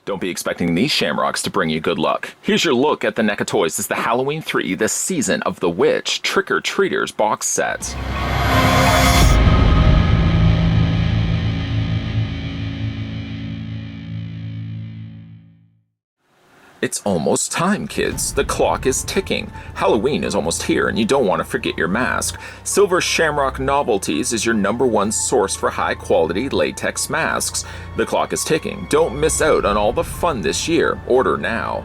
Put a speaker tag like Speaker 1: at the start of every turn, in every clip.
Speaker 1: Don't be expecting these shamrocks to bring you good luck. Here's your look at the NECA Toys. This is the Halloween 3, the Season of the Witch Trick-or-Treaters box set. It's almost time, kids. The clock is ticking. Halloween is almost here, and you don't want to forget your mask. Silver Shamrock Novelties is your #1 source for high-quality latex masks. The clock is ticking. Don't miss out on all the fun this year. Order now.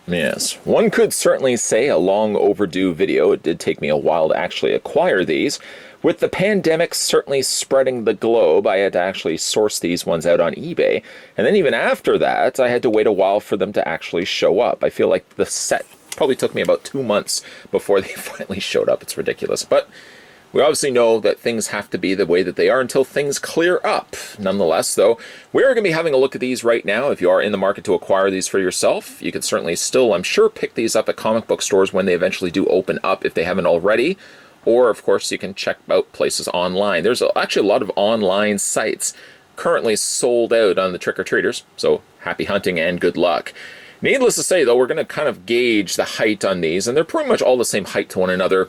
Speaker 1: Yes, one could certainly say a long overdue video. It did take me a while to actually acquire these. With the pandemic certainly spreading the globe, I had to actually source these ones out on eBay. And then even after that, I had to wait a while for them to actually show up. I feel like the set probably took me about 2 months before they finally showed up. It's ridiculous. But we obviously know that things have to be the way that they are until things clear up. Nonetheless, though, we are going to be having a look at these right now. If you are in the market to acquire these for yourself, you can certainly still, I'm sure, pick these up at comic book stores when they eventually do open up if they haven't already. Or, of course, you can check out places online. There's actually a lot of online sites currently sold out on the trick-or-treaters, so happy hunting and good luck. Needless to say, though, we're going to kind of gauge the height on these, and they're pretty much all the same height to one another.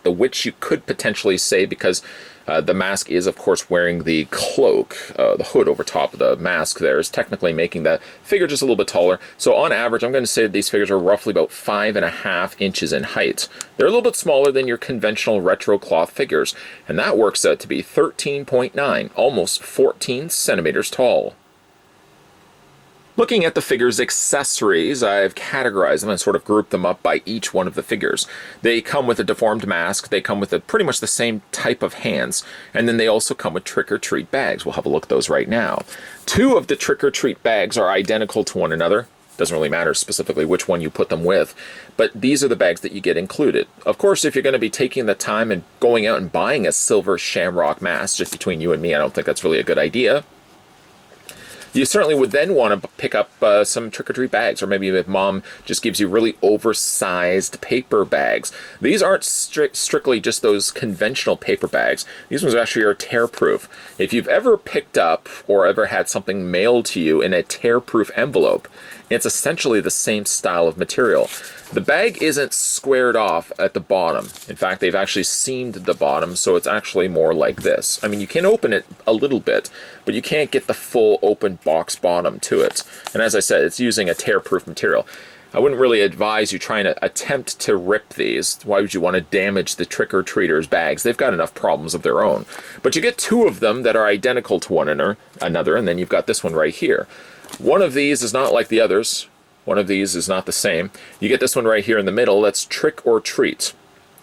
Speaker 1: The witch you could potentially say, because the mask is, of course, wearing the cloak, the hood over top of the mask there is technically making the figure just a little bit taller. So on average, I'm going to say that these figures are roughly about 5.5 inches in height. They're a little bit smaller than your conventional retro cloth figures, and that works out to be 13.9, almost 14 centimeters tall. Looking at the figure's accessories, I've categorized them and sort of grouped them up by each one of the figures. They come with a deformed mask, they come with pretty much the same type of hands, and then they also come with trick-or-treat bags. We'll have a look at those right now. 2 of the trick-or-treat bags are identical to one another. Doesn't really matter specifically which one you put them with, but these are the bags that you get included. Of course, if you're going to be taking the time and going out and buying a silver shamrock mask, just between you and me, I don't think that's really a good idea. You certainly would then want to pick up some trick-or-treat bags, or maybe if mom just gives you really oversized paper bags. These aren't strictly just those conventional paper bags. These ones actually are tear-proof. If you've ever picked up or ever had something mailed to you in a tear-proof envelope, it's essentially the same style of material. The bag isn't squared off at the bottom. In fact, they've actually seamed the bottom, so it's actually more like this. I mean, you can open it a little bit, but you can't get the full open box bottom to it. And as I said, it's using a tear-proof material. I wouldn't really advise you trying to attempt to rip these. Why would you want to damage the trick-or-treaters' bags? They've got enough problems of their own. But you get 2 of them that are identical to one another, and then you've got this one right here. One of these is not like the others. One of these is not the same. You get this one right here in the middle. That's Trick or Treat.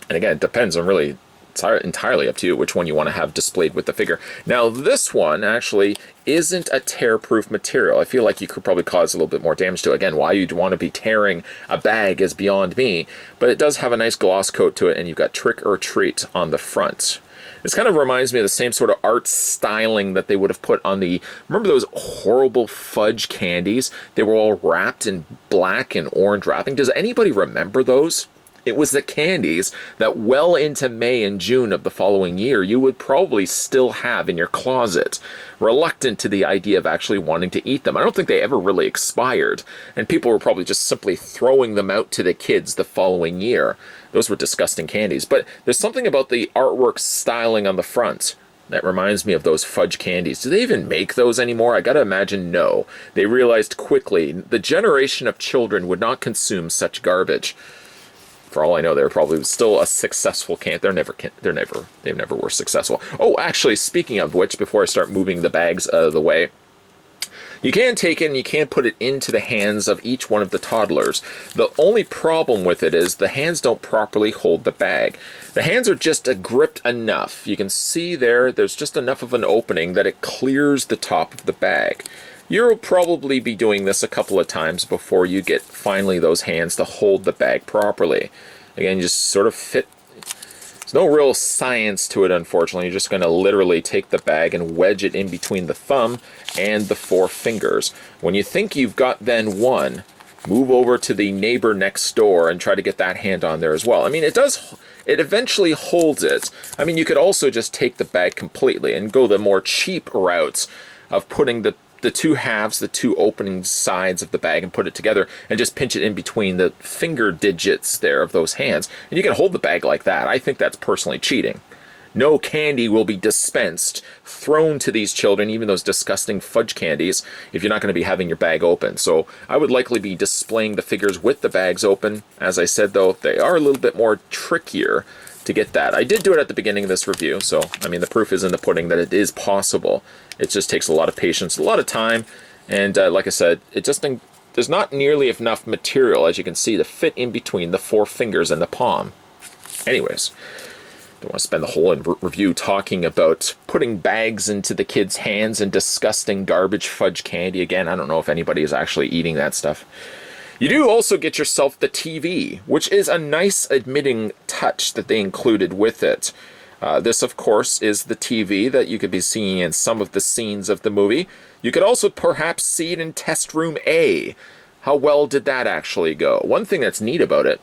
Speaker 1: And again, it depends on really, it's entirely up to you which one you want to have displayed with the figure. Now, this one actually isn't a tear-proof material. I feel like you could probably cause a little bit more damage to it. Again, why you'd want to be tearing a bag is beyond me. But it does have a nice gloss coat to it, and you've got Trick or Treat on the front. This kind of reminds me of the same sort of art styling that they would have put on the... Remember those horrible fudge candies? They were all wrapped in black and orange wrapping. Does anybody remember those? It was the candies that well into May and June of the following year you would probably still have in your closet, reluctant to the idea of actually wanting to eat them. I don't think they ever really expired, and people were probably just simply throwing them out to the kids the following year. Those were disgusting candies. But there's something about the artwork styling on the front that reminds me of those fudge candies. Do they even make those anymore? I gotta imagine no. They realized quickly the generation of children would not consume such garbage. For all I know, they're probably still a successful They never were successful. Oh, actually, speaking of which, before I start moving the bags out of the way, you can take it and you can put it into the hands of each one of the toddlers. The only problem with it is the hands don't properly hold the bag. The hands are just gripped enough. You can see there's just enough of an opening that it clears the top of the bag. You'll probably be doing this a couple of times before you get finally those hands to hold the bag properly. Again, you just sort of fit. It's no real science to it, unfortunately. You're just going to literally take the bag and wedge it in between the thumb and the 4 fingers. When you think you've got then one, move over to the neighbor next door and try to get that hand on there as well. I mean, it eventually holds it. I mean, you could also just take the bag completely and go the more cheap route of putting the 2 halves, the 2 opening sides of the bag, and put it together and just pinch it in between the finger digits there of those hands. And you can hold the bag like that. I think that's personally cheating. No candy will be dispensed, thrown to these children, even those disgusting fudge candies, if you're not going to be having your bag open. So I would likely be displaying the figures with the bags open. As I said, though, they are a little bit more trickier to get that. I did do it at the beginning of this review, so, I mean, the proof is in the pudding that it is possible. It just takes a lot of patience, a lot of time, and like I said, there's not nearly enough material, as you can see, to fit in between the 4 fingers and the palm. Anyways, don't want to spend the whole review talking about putting bags into the kids' hands and disgusting garbage fudge candy. Again, I don't know if anybody is actually eating that stuff. You do also get yourself the TV, which is a nice admitting touch that they included with it. This, of course, is the TV that you could be seeing in some of the scenes of the movie. You could also perhaps see it in Test Room A. How well did that actually go? One thing that's neat about it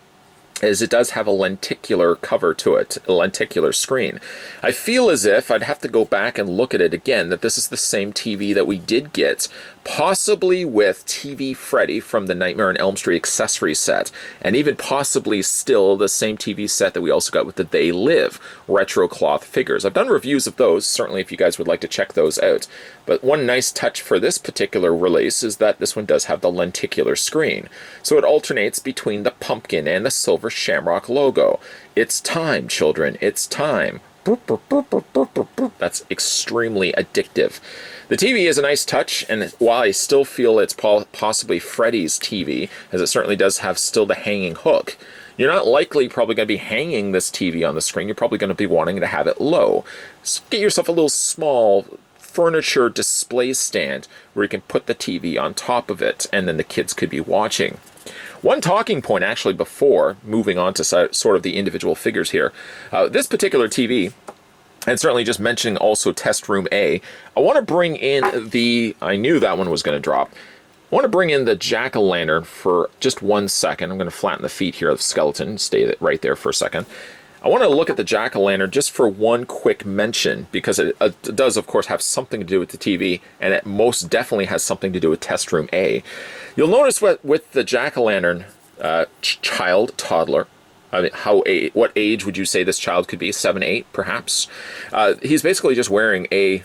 Speaker 1: is it does have a lenticular cover to it, a lenticular screen. I feel as if I'd have to go back and look at it again, that this is the same TV that we did get, possibly with TV Freddy from the Nightmare on Elm Street accessory set, and even possibly still the same TV set that we also got with the They Live retro cloth figures. I've done reviews of those, certainly if you guys would like to check those out. But one nice touch for this particular release is that this one does have the lenticular screen. So it alternates between the pumpkin and the silver shamrock logo. It's time, children, it's time. That's extremely addictive. The TV is a nice touch, and while I still feel it's possibly Freddy's TV, as it certainly does have still the hanging hook, you're not likely probably going to be hanging this TV on the screen. You're probably going to be wanting to have it low. So get yourself a little small furniture display stand where you can put the TV on top of it, and then the kids could be watching. One talking point, actually, before moving on to sort of the individual figures here, this particular TV, and certainly just mentioning also Test Room A, I want to bring in I knew that one was going to drop. I want to bring in the jack-o'-lantern for just 1 second. I'm going to flatten the feet here of the skeleton, stay right there for a second. I want to look at the jack-o'-lantern just for one quick mention, because it does, of course, have something to do with the TV, and it most definitely has something to do with Test Room A. You'll notice with the jack-o'-lantern child, toddler, I mean, what age would you say this child could be? 7, 8, perhaps? He's basically just wearing a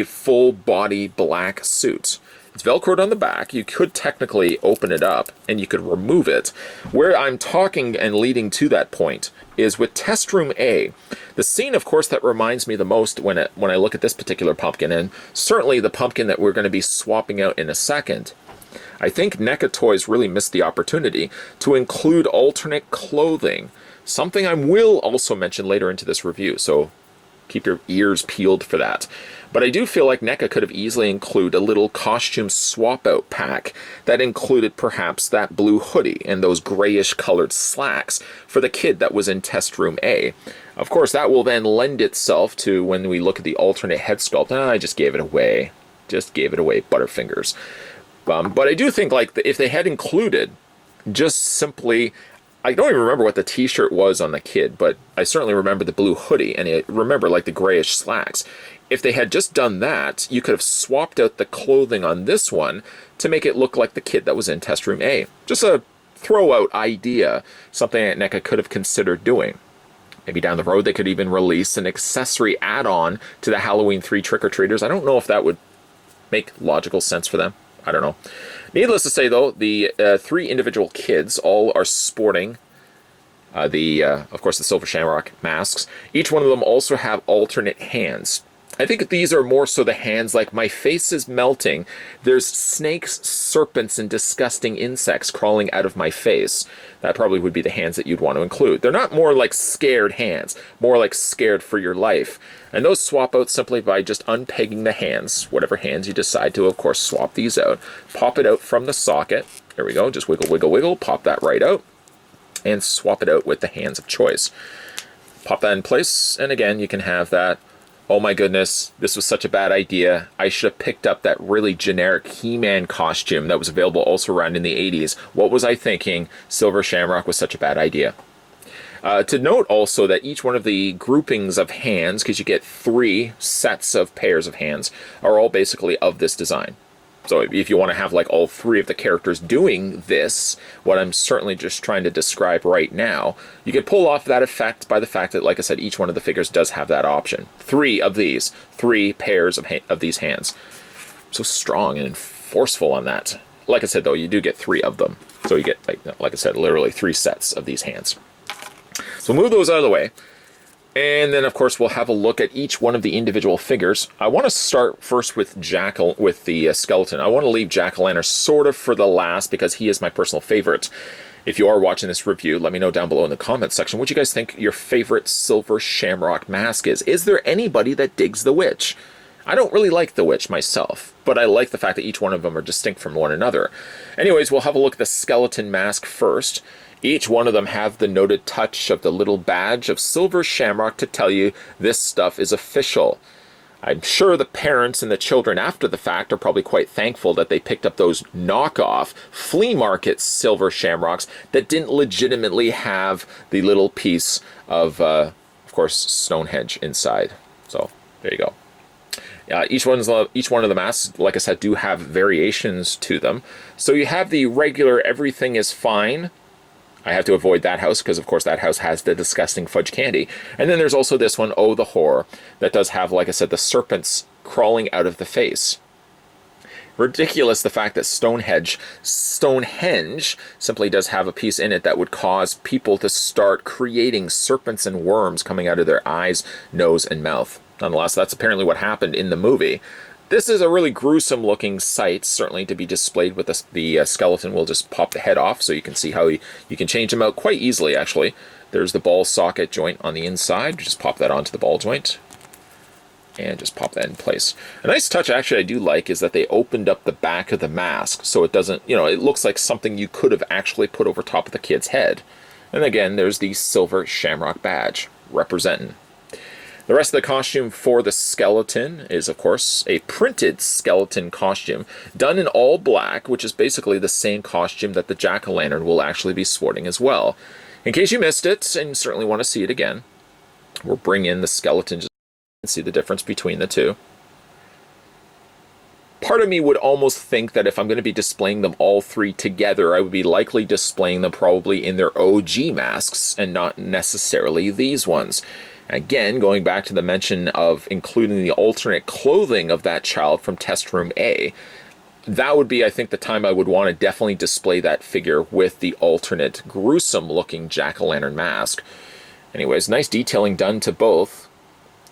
Speaker 1: full-body black suit. It's Velcroed on the back. You could technically open it up, and you could remove it. Where I'm talking and leading to that point is with Test Room A. The scene, of course, that reminds me the most when I look at this particular pumpkin, and certainly the pumpkin that we're going to be swapping out in a second, I think NECA Toys really missed the opportunity to include alternate clothing, something I will also mention later into this review, so keep your ears peeled for that. But I do feel like NECA could have easily included a little costume swap-out pack that included perhaps that blue hoodie and those grayish-colored slacks for the kid that was in Test Room A. Of course, that will then lend itself to when we look at the alternate head sculpt. I just gave it away. Just gave it away, Butterfingers. But I do think, like, if they had included just simply, I don't even remember what the t-shirt was on the kid, but I certainly remember the blue hoodie, and I remember, like, the grayish slacks. If they had just done that, you could have swapped out the clothing on this one to make it look like the kid that was in Test Room A. Just a throw-out idea, something that NECA could have considered doing. Maybe down the road they could even release an accessory add-on to the Halloween 3 trick-or-treaters. I don't know if that would make logical sense for them. I don't know. Needless to say, though, the 3 individual kids all are sporting of course, the Silver Shamrock masks. Each one of them also have alternate hands. I think these are more so the hands like my face is melting. There's snakes, serpents, and disgusting insects crawling out of my face. That probably would be the hands that you'd want to include. They're not more like scared hands, more like scared for your life. And those swap out simply by just unpegging the hands, whatever hands you decide to, of course, swap these out. Pop it out from the socket. There we go, just wiggle, wiggle, wiggle, pop that right out, and swap it out with the hands of choice. pop that in place, and again, you can have that, oh my goodness, this was such a bad idea. I should have picked up that really generic He-Man costume that was available also around in the 80s. What was I thinking? Silver Shamrock was such a bad idea. To note also that each one of the groupings of hands, because you get 3 sets of pairs of hands, are all basically of this design. So if you want to have like all 3 of the characters doing this, what I'm certainly just trying to describe right now, you can pull off that effect by the fact that, like I said, each one of the figures does have that option. 3 of these, 3 pairs of these hands. So strong and forceful on that. Like I said, though, you do get 3 of them. So you get, like I said, literally 3 sets of these hands. So move those out of the way. And then, of course, we'll have a look at each one of the individual figures. I want to start first with the skeleton. I want to leave Jack-o'-lantern sort of for the last because he is my personal favorite. If you are watching this review, let me know down below in the comments section what you guys think your favorite Silver Shamrock mask is. Is there anybody that digs the Witch? I don't really like the Witch myself, but I like the fact that each one of them are distinct from one another. Anyways, we'll have a look at the skeleton mask first. Each one of them have the noted touch of the little badge of Silver Shamrock to tell you this stuff is official. I'm sure the parents and the children after the fact are probably quite thankful that they picked up those knockoff flea market Silver Shamrocks that didn't legitimately have the little piece of course, Stonehenge inside. So there you go. Each one of the masks, like I said, do have variations to them. So you have the regular everything is fine. I have to avoid that house because, of course, that house has the disgusting fudge candy. And then there's also this one, Oh the Horror, that does have, like I said, the serpents crawling out of the face. Ridiculous the fact that Stonehenge simply does have a piece in it that would cause people to start creating serpents and worms coming out of their eyes, nose, and mouth. Nonetheless, that's apparently what happened in the movie. This is a really gruesome looking sight, certainly to be displayed with the skeleton. We'll just pop the head off so you can see how you can change them out quite easily, actually. There's the ball socket joint on the inside. Just pop that onto the ball joint and just pop that in place. A nice touch, actually, I do like is that they opened up the back of the mask so it doesn't, it looks like something you could have actually put over top of the kid's head. And again, there's the Silver Shamrock badge representing. The rest of the costume for the skeleton is, of course, a printed skeleton costume done in all black, which is basically the same costume that the jack-o'-lantern will actually be sporting as well. In case you missed it, and certainly want to see it again, we'll bring in the skeleton just to see the difference between the two. Part of me would almost think that if I'm going to be displaying them all 3 together, I would be likely displaying them probably in their OG masks and not necessarily these ones. Again, going back to the mention of including the alternate clothing of that child from Test Room A, that would be, I think, the time I would want to definitely display that figure with the alternate gruesome-looking jack-o'-lantern mask. Anyways, nice detailing done to both.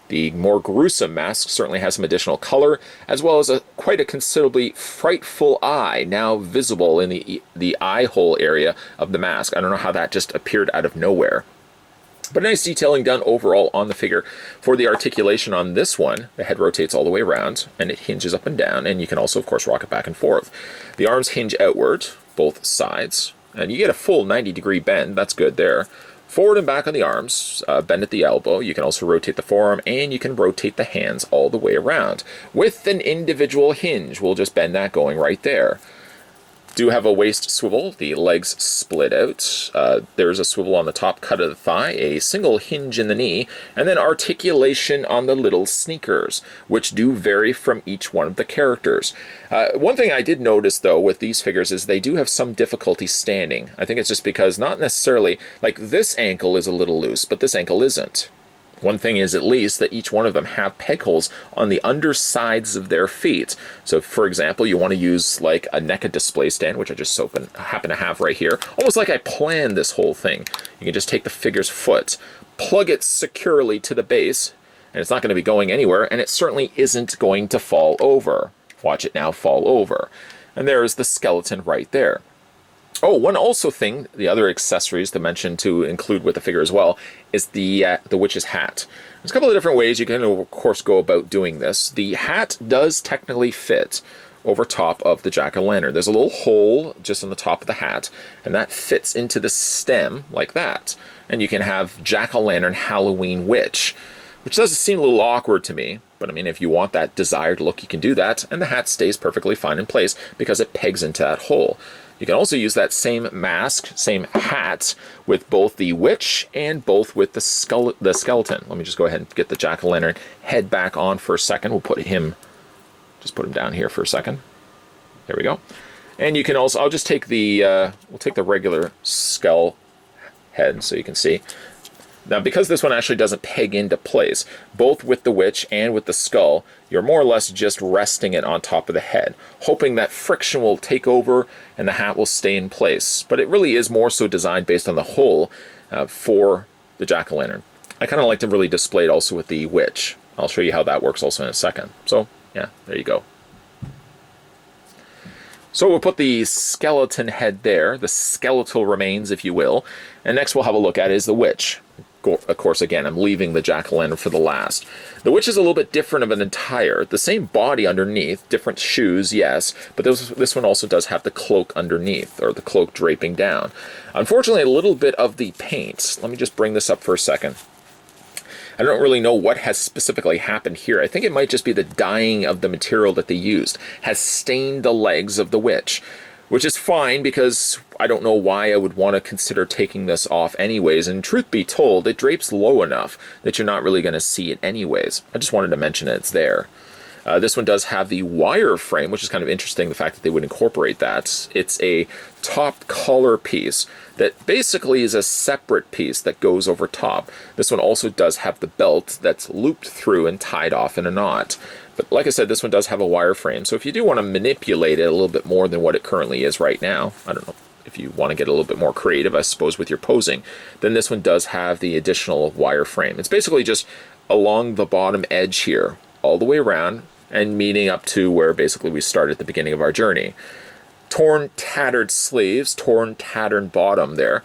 Speaker 1: The more gruesome mask certainly has some additional color, as well as quite a considerably frightful eye now visible in the eye hole area of the mask. I don't know how that just appeared out of nowhere. But nice detailing done overall on the figure. For the articulation on this one, the head rotates all the way around, and it hinges up and down, and you can also, of course, rock it back and forth. The arms hinge outward, both sides, and you get a full 90-degree bend. That's good there. Forward and back on the arms, bend at the elbow. You can also rotate the forearm, and you can rotate the hands all the way around. With an individual hinge, we'll just bend that going right there. Do have a waist swivel, the legs split out, there's a swivel on the top cut of the thigh, a single hinge in the knee, and then articulation on the little sneakers, which do vary from each one of the characters. One thing I did notice, though, with these figures is they do have some difficulty standing. I think it's just because not necessarily, like this ankle is a little loose, but this ankle isn't. One thing is, at least, that each one of them have peg holes on the undersides of their feet. So, for example, you want to use like a NECA display stand, which I just happen to have right here. Almost like I planned this whole thing. You can just take the figure's foot, plug it securely to the base, and it's not going to be going anywhere, and it certainly isn't going to fall over. Watch it now fall over. And there's the skeleton right there. Oh, one also thing, the other accessories to mention to include with the figure as well, is the witch's hat. There's a couple of different ways you can, of course, go about doing this. The hat does technically fit over top of the jack-o'-lantern. There's a little hole just on the top of the hat, and that fits into the stem like that. and you can have jack-o'-lantern Halloween witch, which does seem a little awkward to me, but I mean, if you want that desired look, you can do that, and the hat stays perfectly fine in place because it pegs into that hole. You can also use that same mask, same hat, with both the witch and both with the skeleton. Let me just go ahead and get the jack-o'-lantern head back on for a second. We'll put him down here for a second. There we go. And you can also, I'll just take the, we'll take the regular skull head so you can see. Now, because this one actually doesn't peg into place, both with the witch and with the skull, you're more or less just resting it on top of the head, hoping that friction will take over and the hat will stay in place. But it really is more so designed based on the hole for the jack-o'-lantern. I kind of like to really display it also with the witch. I'll show you how that works also in a second. So, yeah, there you go. So we'll put the skeleton head there, the skeletal remains, if you will. And next we'll have a look at is the witch. Of course, again, I'm leaving the jack-o'-lantern for the last. The witch is a little bit different of an attire. The same body underneath, different shoes, yes, but this one also does have the cloak underneath, or the cloak draping down. Unfortunately, a little bit of the paint. Let me just bring this up for a second. I don't really know what has specifically happened here. I think it might just be the dyeing of the material that they used has stained the legs of the witch, which is fine because I don't know why I would want to consider taking this off anyways. And truth be told, it drapes low enough that you're not really going to see it anyways. I just wanted to mention it's there. This one does have the wire frame, which is kind of interesting, the fact that they would incorporate that. It's a top collar piece that basically is a separate piece that goes over top. This one also does have the belt that's looped through and tied off in a knot. But like I said, this one does have a wire frame, so if you do want to manipulate it a little bit more than what it currently is right now, I don't know, if you want to get a little bit more creative, I suppose, with your posing, then this one does have the additional wire frame. It's basically just along the bottom edge here, all the way around, and meeting up to where basically we start at the beginning of our journey. Torn, tattered sleeves, torn, tattered bottom there.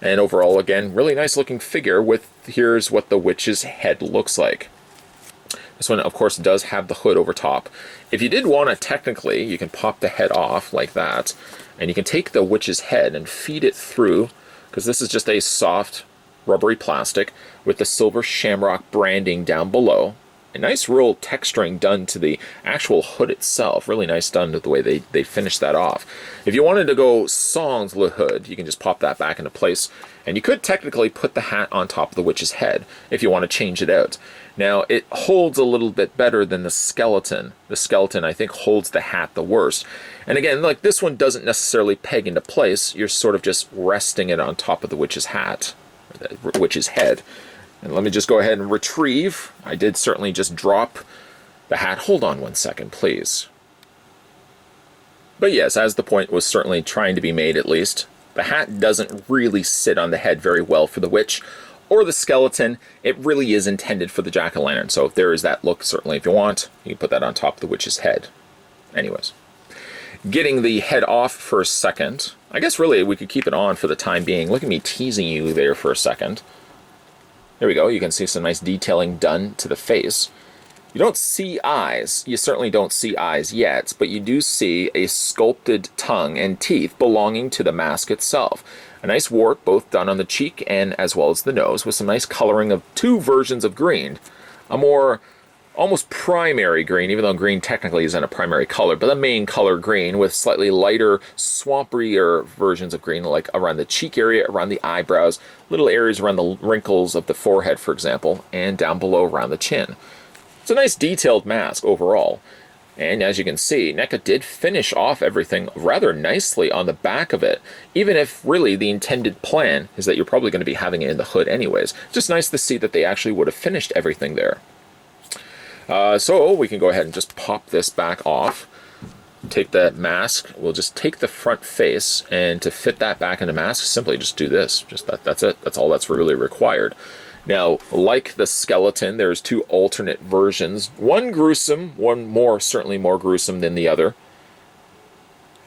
Speaker 1: And overall, again, really nice looking figure with, here's what the witch's head looks like. This one, of course, does have the hood over top. If you did want to, technically, you can pop the head off like that, and you can take the witch's head and feed it through, because this is just a soft, rubbery plastic with the silver shamrock branding down below. A nice real texturing done to the actual hood itself. Really nice done to the way they finished that off. If you wanted to go sans le hood, you can just pop that back into place. And you could technically put the hat on top of the witch's head if you want to change it out. Now, it holds a little bit better than the skeleton. The skeleton, I think, holds the hat the worst. And again, like this one doesn't necessarily peg into place. You're sort of just resting it on top of the witch's hat, or the witch's head. And let me just go ahead and retrieve. I did certainly just drop the hat. Hold on one second, please. But yes, as the point was certainly trying to be made at least, the hat doesn't really sit on the head very well for the witch or the skeleton. It really is intended for the jack-o'-lantern. So if there is that look, certainly if you want, you can put that on top of the witch's head. Anyways, getting the head off for a second. I guess really we could keep it on for the time being. Look at me teasing you there for a second. There we go. You can see some nice detailing done to the face. You don't see eyes. You certainly don't see eyes yet, but you do see a sculpted tongue and teeth belonging to the mask itself. A nice wart both done on the cheek and as well as the nose with some nice coloring of two versions of green. A more almost primary green, even though green technically isn't a primary color, but the main color green with slightly lighter, swampier versions of green, like around the cheek area, around the eyebrows, little areas around the wrinkles of the forehead, for example, and down below around the chin. It's a nice detailed mask overall. And as you can see, NECA did finish off everything rather nicely on the back of it, even if really the intended plan is that you're probably going to be having it in the hood anyways. It's just nice to see that they actually would have finished everything there. So we can go ahead and just pop this back off. Take that mask. We'll just take the front face, and to fit that back in the mask, simply just do this. Just that's it. That's all that's really required. Now, like the skeleton, there's two alternate versions. One gruesome, one certainly more gruesome than the other.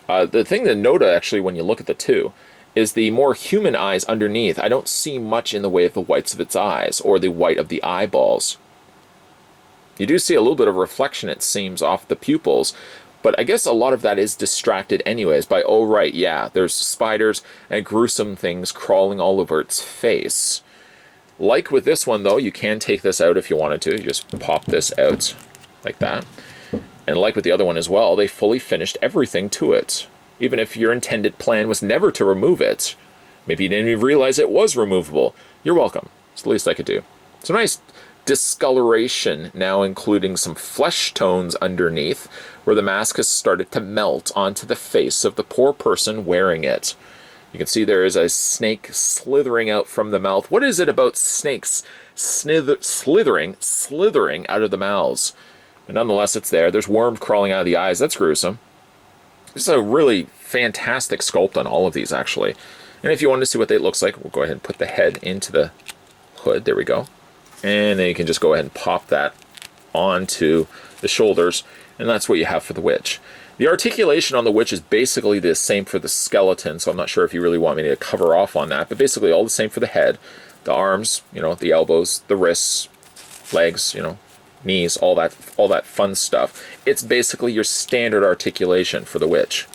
Speaker 1: The thing to note, actually, when you look at the two, is the more human eyes underneath. I don't see much in the way of the whites of its eyes, or the white of the eyeballs. You do see a little bit of reflection, it seems, off the pupils, but I guess a lot of that is distracted anyways by, oh right, yeah, there's spiders and gruesome things crawling all over its face. Like with this one, though, you can take this out if you wanted to. You just pop this out like that. And like with the other one as well, they fully finished everything to it. Even if your intended plan was never to remove it, maybe you didn't even realize it was removable, you're welcome. It's the least I could do. It's a nice discoloration now, including some flesh tones underneath, where the mask has started to melt onto the face of the poor person wearing it. You can see there is a snake slithering out from the mouth. What is it about snakes slithering out of the mouths? But nonetheless, it's there. There's worms crawling out of the eyes. That's gruesome. This is a really fantastic sculpt on all of these, actually. And if you want to see what they looks like, we'll go ahead and put the head into the hood. There we go. And then you can just go ahead and pop that onto the shoulders, and that's what you have for the witch. The articulation on the witch is basically the same for the skeleton, so I'm not sure if you really want me to cover off on that, but basically all the same for the head, the arms, the elbows, the wrists, legs, knees, all that fun stuff. It's basically your standard articulation for the witch.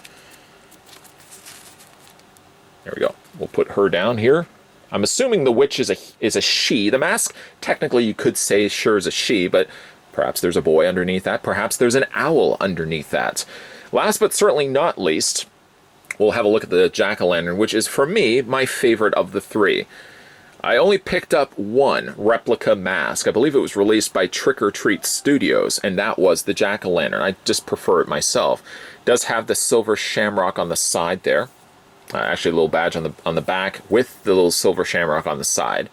Speaker 1: There we go. We'll put her down here. I'm assuming the witch is a she. The mask, technically you could say sure is a she, but perhaps there's a boy underneath that. Perhaps there's an owl underneath that. Last but certainly not least, we'll have a look at the jack-o'-lantern, which is, for me, my favorite of the three. I only picked up one replica mask. I believe it was released by Trick or Treat Studios, and that was the jack-o'-lantern. I just prefer it myself. It does have the silver shamrock on the side there. Actually, a little badge on the back with the little silver shamrock on the side.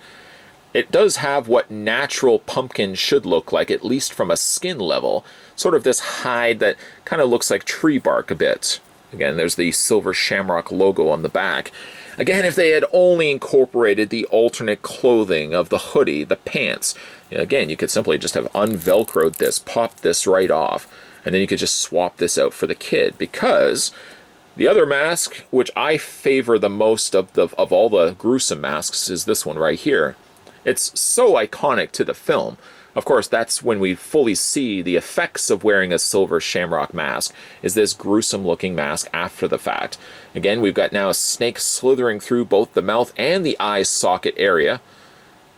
Speaker 1: It does have what natural pumpkin should look like, at least from a skin level. Sort of this hide that kind of looks like tree bark a bit. Again, there's the silver shamrock logo on the back. Again, if they had only incorporated the alternate clothing of the hoodie, the pants, again, you could simply just have unvelcroed this, popped this right off, and then you could just swap this out for the kid, because the other mask, which I favor the most of all the gruesome masks, is this one right here. It's so iconic to the film. Of course, that's when we fully see the effects of wearing a silver shamrock mask, is this gruesome looking mask after the fact. Again, we've got now a snake slithering through both the mouth and the eye socket area.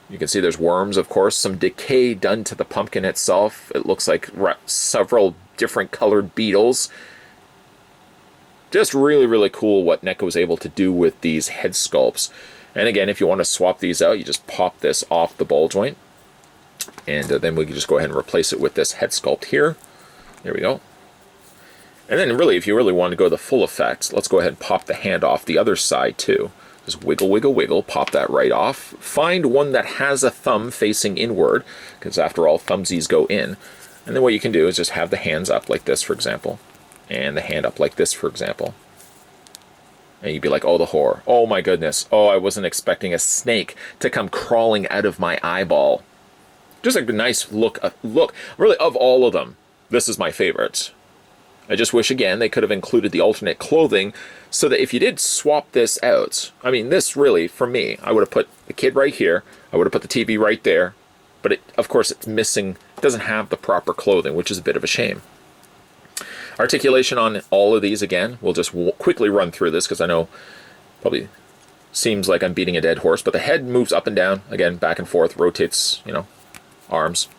Speaker 1: You can see there's worms, of course, some decay done to the pumpkin itself. It looks like several different colored beetles. Just really, really cool what NECA was able to do with these head sculpts. And again, if you want to swap these out, you just pop this off the ball joint. And then we can just go ahead and replace it with this head sculpt here. There we go. And then really, if you really want to go the full effect, let's go ahead and pop the hand off the other side too. Just wiggle, wiggle, wiggle, pop that right off. Find one that has a thumb facing inward, because after all, thumbsies go in. And then what you can do is just have the hands up like this, for example. And the hand up like this, for example. And you'd be like, oh, the horror. Oh, my goodness. Oh, I wasn't expecting a snake to come crawling out of my eyeball. Just a nice look. Really, of all of them, this is my favorite. I just wish, again, they could have included the alternate clothing so that if you did swap this out, I mean, this really, for me, I would have put the kid right here. I would have put the TV right there. But, of course, it's missing. It doesn't have the proper clothing, which is a bit of a shame. Articulation on all of these, again, we'll just quickly run through this because I know probably seems like I'm beating a dead horse, but the head moves up and down, again, back and forth, rotates, arms,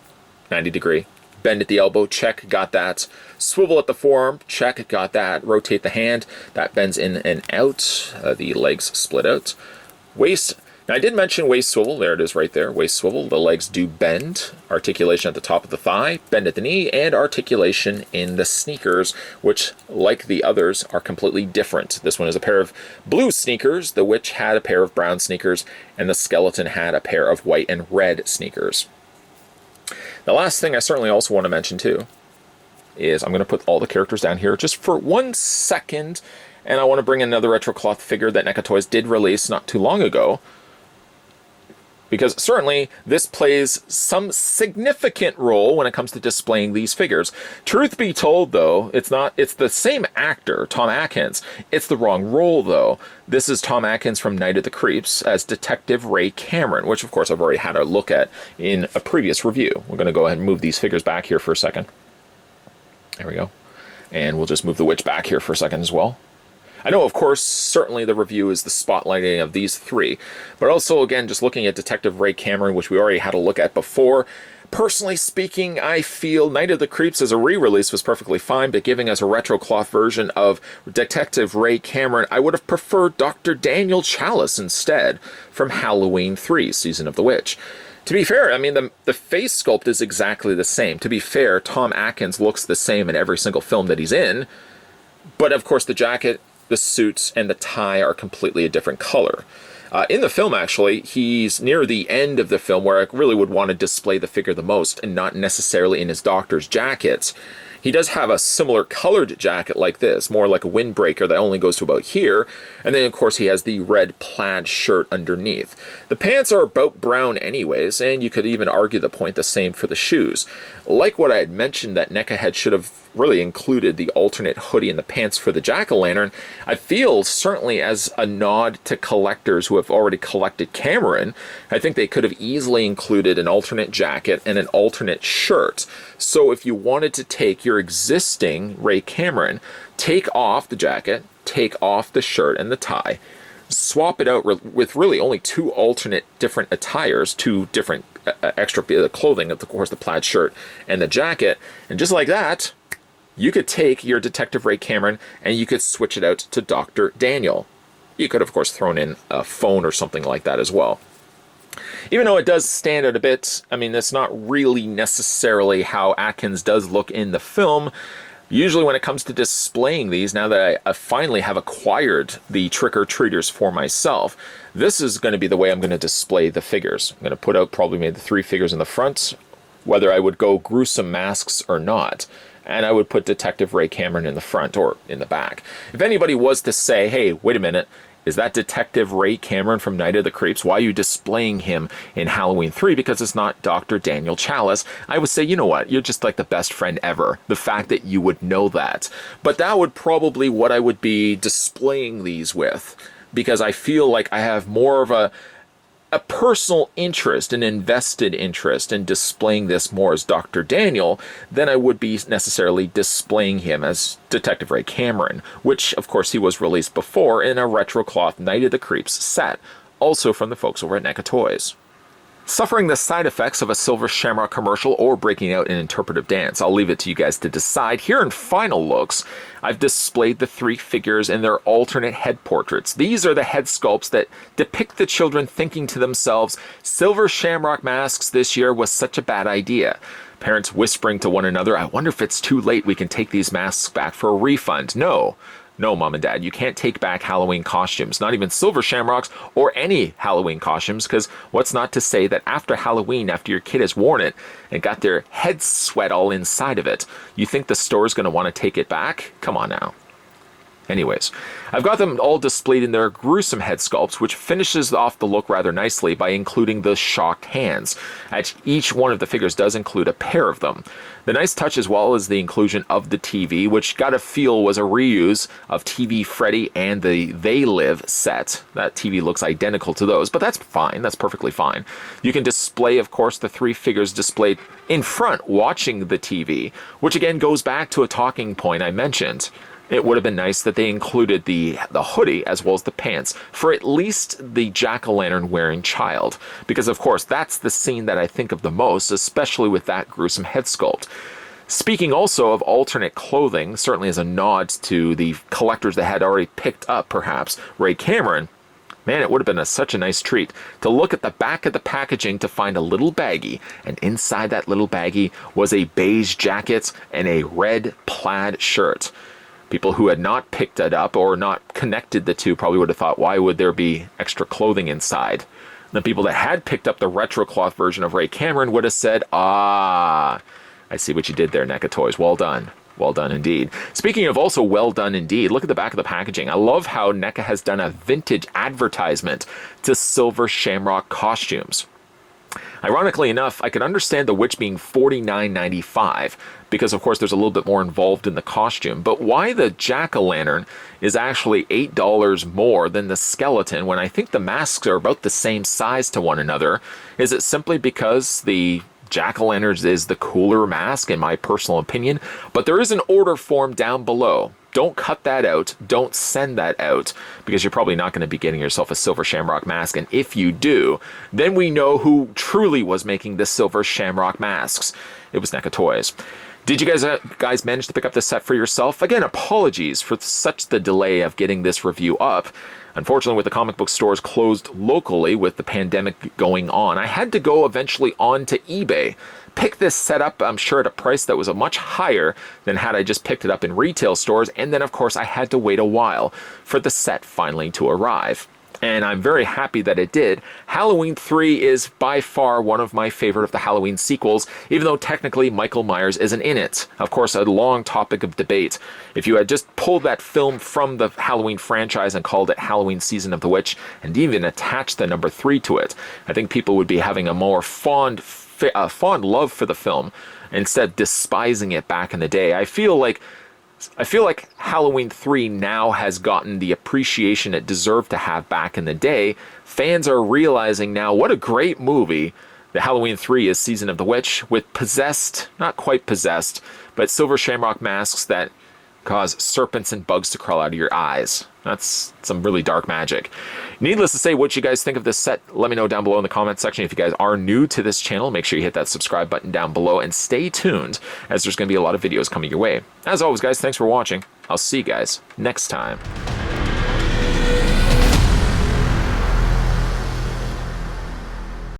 Speaker 1: 90 degree. Bend at the elbow, check, got that. Swivel at the forearm, check, got that. Rotate the hand, that bends in and out. The legs split out. Waist, now I did mention waist swivel, there it is right there, waist swivel. The legs do bend. Articulation at the top of the thigh, bend at the knee, and articulation in the sneakers, which, like the others, are completely different. This one is a pair of blue sneakers, the witch had a pair of brown sneakers, and the skeleton had a pair of white and red sneakers. The last thing I certainly also want to mention too is I'm going to put all the characters down here just for 1 second, and I want to bring another retro cloth figure that NECA Toys did release not too long ago, because certainly this plays some significant role when it comes to displaying these figures. Truth be told, though, it's the same actor, Tom Atkins. It's the wrong role, though. This is Tom Atkins from Night of the Creeps as Detective Ray Cameron, which, of course, I've already had a look at in a previous review. We're going to go ahead and move these figures back here for a second. There we go. And we'll just move the witch back here for a second as well. I know, of course, certainly the review is the spotlighting of these three, but also, again, just looking at Detective Ray Cameron, which we already had a look at before. Personally speaking, I feel Night of the Creeps as a re-release was perfectly fine, but giving us a retro cloth version of Detective Ray Cameron, I would have preferred Dr. Daniel Chalice instead from Halloween 3, Season of the Witch. To be fair, I mean, the face sculpt is exactly the same. To be fair, Tom Atkins looks the same in every single film that he's in, but of course the jacket, the suits, and the tie are completely a different color. In the film, actually, he's near the end of the film where I really would want to display the figure the most, and not necessarily in his doctor's jacket. He does have a similar colored jacket like this, more like a windbreaker that only goes to about here, and then of course he has the red plaid shirt underneath. The pants are about brown anyways, and you could even argue the point the same for the shoes. Like what I had mentioned that NECA should have really included the alternate hoodie and the pants for the jack-o'-lantern, I feel certainly as a nod to collectors who have already collected Cameron, I think they could have easily included an alternate jacket and an alternate shirt. So if you wanted to take your existing Ray Cameron, take off the jacket, take off the shirt and the tie, swap it out with really only two alternate different attires, two different extra clothing, of course the plaid shirt and the jacket, and just like that, you could take your Detective Ray Cameron and you could switch it out to Dr. Daniel. You could, of course, thrown in a phone or something like that as well. Even though it does stand out a bit, I mean, that's not really necessarily how Atkins does look in the film. Usually when it comes to displaying these, now that I finally have acquired the trick-or-treaters for myself, this is going to be the way I'm going to display the figures. I'm going to put out probably maybe the three figures in the front, whether I would go gruesome masks or not. And I would put Detective Ray Cameron in the front or in the back. If anybody was to say, hey, wait a minute, is that Detective Ray Cameron from Night of the Creeps? Why are you displaying him in Halloween 3 because it's not Dr. Daniel Chalice? I would say, you know what, you're just like the best friend ever. The fact that you would know that. But that would probably what I would be displaying these with, because I feel like I have more of a personal interest, an invested interest in displaying this more as Dr. Daniel than I would be necessarily displaying him as Detective Ray Cameron, which of course he was released before in a retro cloth Night of the Creeps set, also from the folks over at NECA Toys. Suffering the side effects of a Silver Shamrock commercial or breaking out in interpretive dance, I'll leave it to you guys to decide. Here in final looks, I've displayed the three figures in their alternate head portraits. These are the head sculpts that depict the children thinking to themselves, Silver Shamrock masks this year was such a bad idea. Parents whispering to one another, I wonder if it's too late we can take these masks back for a refund. No, Mom and Dad, you can't take back Halloween costumes, not even Silver Shamrocks or any Halloween costumes, because what's not to say that after Halloween, after your kid has worn it and got their head sweat all inside of it, you think the store's going to want to take it back? Come on now. Anyways, I've got them all displayed in their gruesome head sculpts, which finishes off the look rather nicely by including the shocked hands. Each one of the figures does include a pair of them. The nice touch as well is the inclusion of the TV, which gotta feel was a reuse of TV Freddy and the They Live set. That TV looks identical to those, but that's fine, that's perfectly fine. You can display, of course, the three figures displayed in front watching the TV, which again goes back to a talking point I mentioned. It would have been nice that they included the hoodie as well as the pants for at least the jack-o'-lantern wearing child. Because of course that's the scene that I think of the most, especially with that gruesome head sculpt. Speaking also of alternate clothing, certainly as a nod to the collectors that had already picked up perhaps Ray Cameron, man, it would have been such a nice treat to look at the back of the packaging to find a little baggie, and inside that little baggie was a beige jacket and a red plaid shirt. People who had not picked it up or not connected the two probably would have thought, why would there be extra clothing inside? The people that had picked up the retro cloth version of Ray Cameron would have said, I see what you did there, NECA Toys. Well done. Well done indeed. Speaking of also well done indeed, look at the back of the packaging. I love how NECA has done a vintage advertisement to Silver Shamrock costumes. Ironically enough, I could understand the witch being $49.95 because, of course, there's a little bit more involved in the costume. But why the jack-o'-lantern is actually $8 more than the skeleton when I think the masks are about the same size to one another? Is it simply because the jack-o'-lantern is the cooler mask, in my personal opinion? But there is an order form down below. don't cut that out. Don't send that out, because you're probably not going to be getting yourself a silver shamrock mask. And if you do, then we know who truly was making the silver shamrock masks. It was NECA Toys. Did you guys manage to pick up this set for yourself? Again, apologies for such the delay of getting this review up. Unfortunately, with the comic book stores closed locally with the pandemic going on, I had to go eventually onto eBay, pick this set up, I'm sure, at a price that was a much higher than had I just picked it up in retail stores, and then of course I had to wait a while for the set finally to arrive. And I'm very happy that it did. Halloween 3 is by far one of my favorite of the Halloween sequels, even though technically Michael Myers isn't in it. Of course, a long topic of debate. If you had just pulled that film from the Halloween franchise and called it Halloween Season of the Witch, and even attached the number 3 to it, I think people would be having a more fond love for the film, instead of despising it back in the day. I feel like Halloween 3 now has gotten the appreciation it deserved to have back in the day. Fans are realizing now what a great movie the Halloween 3 is, Season of the Witch, with possessed, not quite possessed, but silver shamrock masks that cause serpents and bugs to crawl out of your eyes. That's some really dark magic. Needless to say, what you guys think of this set, let me know down below in the comment section. If you guys are new to this channel, make sure you hit that subscribe button down below and stay tuned, as there's going to be a lot of videos coming your way. As always, guys, thanks for watching. I'll see you guys next time.